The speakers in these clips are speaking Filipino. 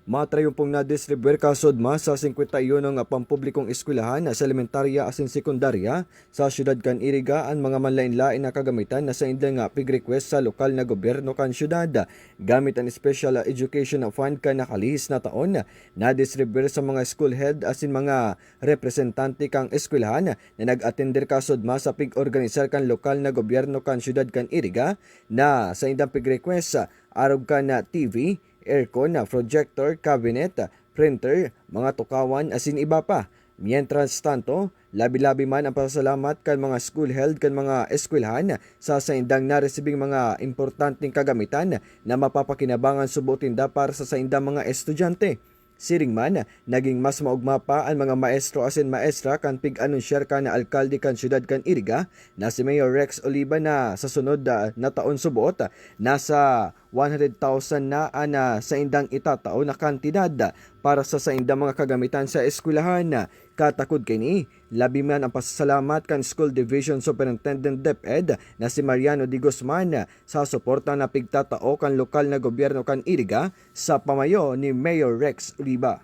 Matrayumpong na-distribuer kasodma sa 51 ng pampublikong eskwelahan sa elementarya asin sekundarya sa syudad kan Iriga ang mga manlain-lain na kagamitan na sa indang pig-request sa lokal na gobyerno kan syudad. Gamit ang Special Education Fund kan nakalihis na taon na-distribuer sa mga school head asin mga representante kang eskwelahan na nag-attender kasodma sa pig-organisar kan lokal na gobyerno kan syudad kan Iriga na sa indang pig-request arog kan na TV, aircon, projector, cabinet, printer, mga tukawan asin iba pa. Mientras tanto, labi-labi man ang pasalamat kan mga school held kan mga eskwelahan sa saindang naresibing mga importanteng kagamitan na mapapakinabangan subutinda para sa saindang mga estudyante. Siring man, naging mas maugma pa ang mga maestro asin maestra kan pig-anunsyar ka na alkalde kan syudad kan Iriga na si Mayor Rex Oliva na sa sunod na taon subuot nasa 100,000 na sa indang itatao na kantidad para sa indang mga kagamitan sa eskwelahan. Katakod kini, labi man ang pasasalamat kan School Division Superintendent DepEd na si Mariano D. Guzman sa suporta na pigtatao kan lokal na gobyerno kan Iriga sa pamayo ni Mayor Rex Oliva.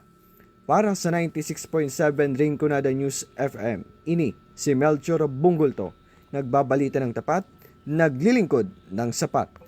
Para sa 96.7 Rinconada News FM, ini si Melchor Bungulto, nagbabalita ng tapat, naglilingkod ng sapat.